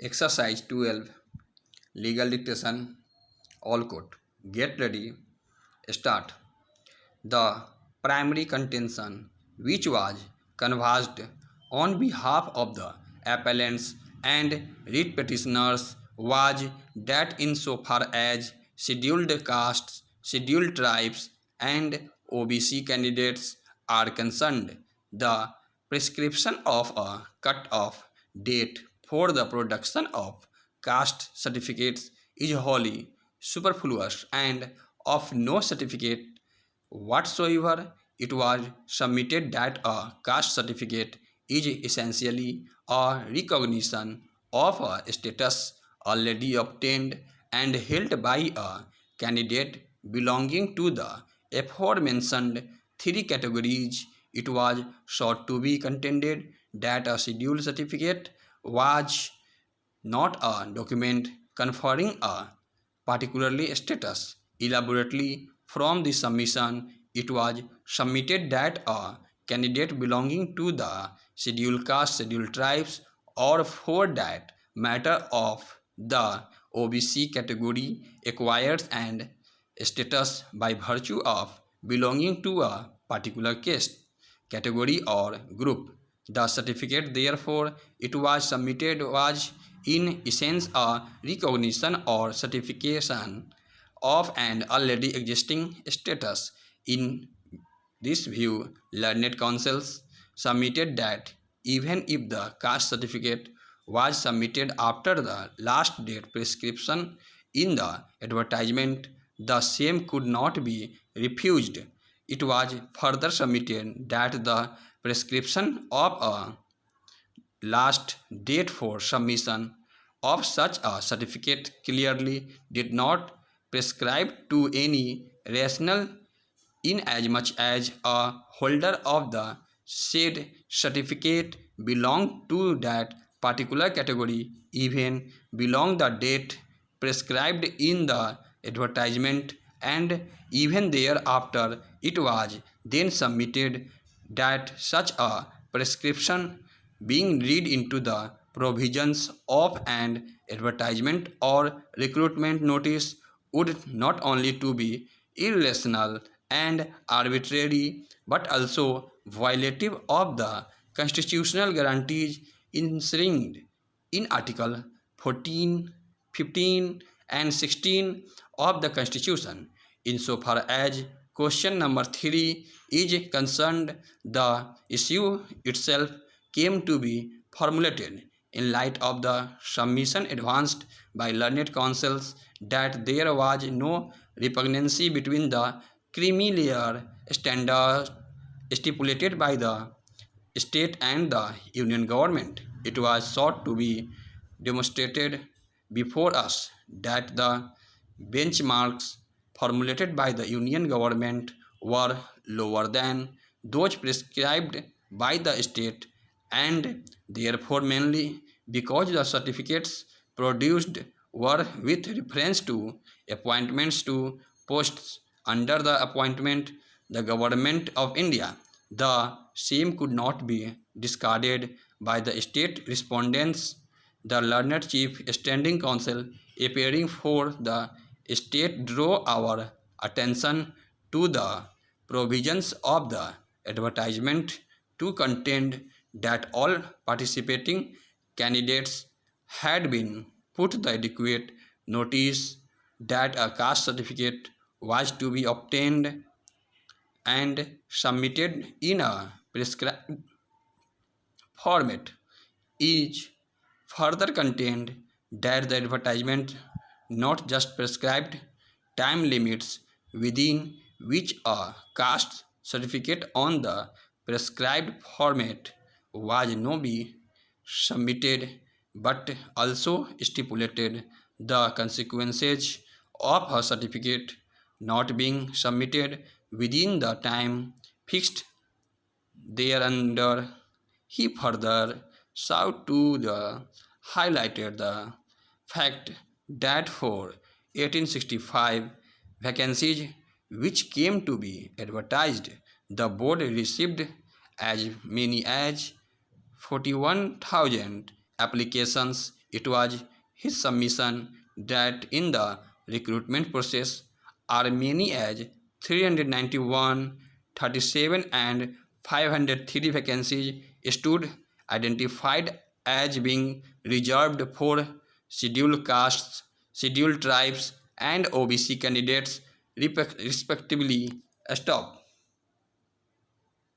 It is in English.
Exercise 12 Legal Dictation All Court. Get ready. Start. The primary contention which was canvassed on behalf of the appellants and writ petitioners was that insofar as scheduled castes, scheduled tribes, and OBC candidates are concerned, the prescription of a cut-off date for the production of caste certificates is wholly superfluous and of no certificate whatsoever it was submitted that a caste certificate is essentially a recognition of a status already obtained and held by a candidate belonging to the aforementioned three categories. It was sought to be contended that a scheduled certificate was not a document conferring a particularly status. Elaborately, from the submission, it was submitted that a candidate belonging to the scheduled caste, scheduled tribes, or for that matter of the OBC category acquires an status by virtue of belonging to a particular caste, category, or group. The certificate, therefore, it was submitted was in essence a recognition or certification of an already existing status. In this view, learned counsels submitted that even if the caste certificate was submitted after the last date prescription in the advertisement, the same could not be refused. It was further submitted that the prescription of a last date for submission of such a certificate clearly did not prescribe to any rational inasmuch as a holder of the said certificate belonged to that particular category, even belong the date prescribed in the advertisement, and even thereafter it was then submitted that such a prescription being read into the provisions of an advertisement or recruitment notice would not only to be irrational and arbitrary but also violative of the constitutional guarantees enshrined in Article 14, 15 and 16 of the Constitution. Insofar as question number 3 is concerned, the issue itself came to be formulated in light of the submission advanced by learned counsels that there was no repugnancy between the creamy-layer standards stipulated by the state and the union government. It was sought to be demonstrated before us that the benchmarks formulated by the union government were lower than those prescribed by the state, and therefore mainly because the certificates produced were with reference to appointments to posts under the appointment the government of India. The same could not be discarded by the state respondents. The learned chief standing counsel appearing for the state drew our attention to the provisions of the advertisement to contend that all participating candidates had been put the adequate notice that a caste certificate was to be obtained and submitted in a prescribed format. Each further contained that the advertisement not just prescribed time limits within which a caste certificate on the prescribed format was no be submitted, but also stipulated the consequences of a certificate not being submitted within the time fixed thereunder. He further sought to highlighted the fact that for 1865 vacancies which came to be advertised, the board received as many as 41,000 applications. It was his submission that in the recruitment process, as many as 391, 37 and 503 vacancies stood identified as being reserved for scheduled castes, scheduled tribes and OBC candidates respectively. Stop.